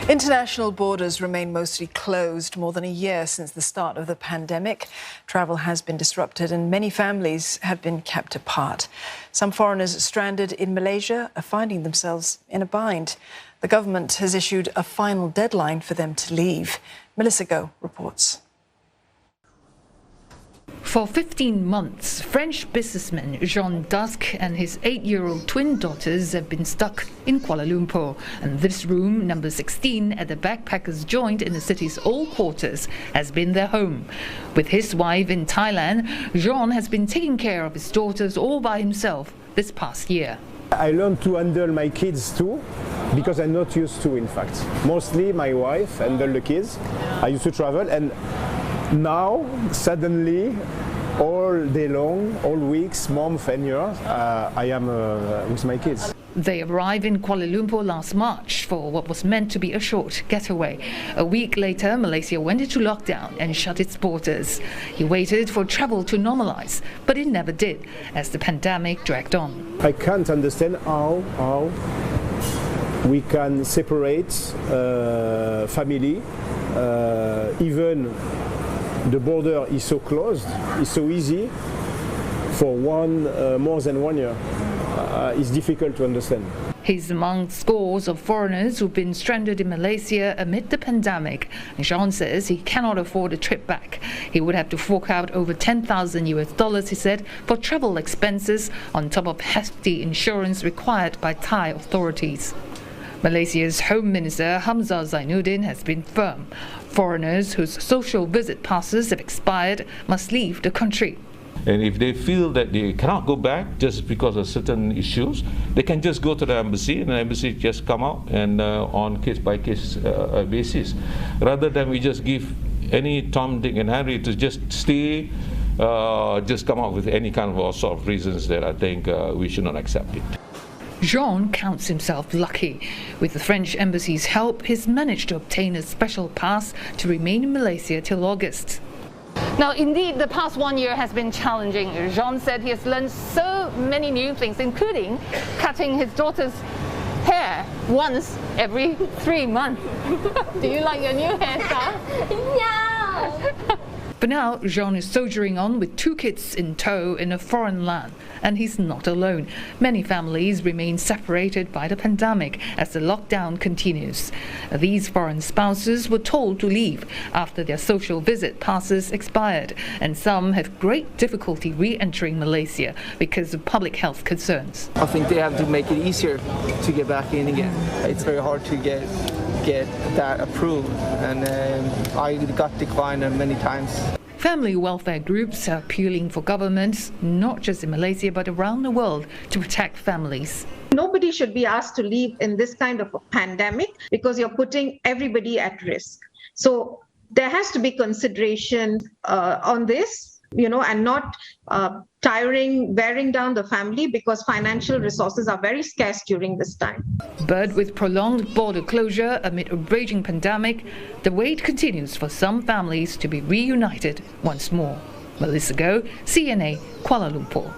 International borders remain mostly closed more than a year since the start of the pandemic. Travel has been disrupted and many families have been kept apart. Some foreigners stranded in Malaysia are finding themselves in a bind. The government has issued a final deadline for them to leave. Melissa Goh reports. For 15 months, French businessman Jean d'Asques and his 8-year-old twin daughters have been stuck in Kuala Lumpur. And this room, number 16, at the backpackers' joint in the city's old quarters, has been their home. With his wife in Thailand, Jean has been taking care of his daughters all by himself this past year. I learned to handle my kids too, because I'm not used to, in fact. Mostly my wife handle the kids. I used to travel, and now, suddenly, all day long, all weeks, months and years, I am with my kids. They arrived in Kuala Lumpur last March for what was meant to be a short getaway. A week later, Malaysia went into lockdown and shut its borders. He waited for travel to normalise, but it never did, as the pandemic dragged on. I can't understand how we can separate family, even the border is so closed, it's so easy for more than 1 year. It's difficult to understand. He's among scores of foreigners who've been stranded in Malaysia amid the pandemic. Jean says he cannot afford a trip back. He would have to fork out over $10,000, he said, for travel expenses on top of hefty insurance required by Thai authorities. Malaysia's Home Minister HAMZAH ZAINUDIN has been firm. Foreigners whose social visit passes have expired must leave the country. And if they feel that they cannot go back just because of certain issues, they can just go to the embassy, and the embassy just come out and on case-by-case basis. Rather than we just give any Tom, Dick and Harry to just stay, just come out with any kind of all sort of reasons that I think we should not accept it. Jean counts himself lucky. With the French embassy's help, he's managed to obtain a special pass to remain in Malaysia till August. Now, indeed, the past 1 year has been challenging. Jean said he has learned so many new things, including cutting his daughter's hair once every 3 months. Do you like your new hairstyle? Yeah! For now, Jean is soldiering on with 2 kids in tow in a foreign land. And he's not alone. Many families remain separated by the pandemic as the lockdown continues. These foreign spouses were told to leave after their social visit passes expired, and some have great difficulty re-entering Malaysia because of public health concerns. I think they have to make it easier to get back in again. It's very hard to get that approved, and I got declined many times. Family welfare groups are appealing for governments, not just in Malaysia but around the world, to protect families. Nobody should be asked to leave in this kind of a pandemic because you're putting everybody at risk. So there has to be consideration on this, and not wearing down the family, because financial resources are very scarce during this time. But with prolonged border closure amid a raging pandemic, the wait continues for some families to be reunited once more. Melissa Goh, CNA, Kuala Lumpur.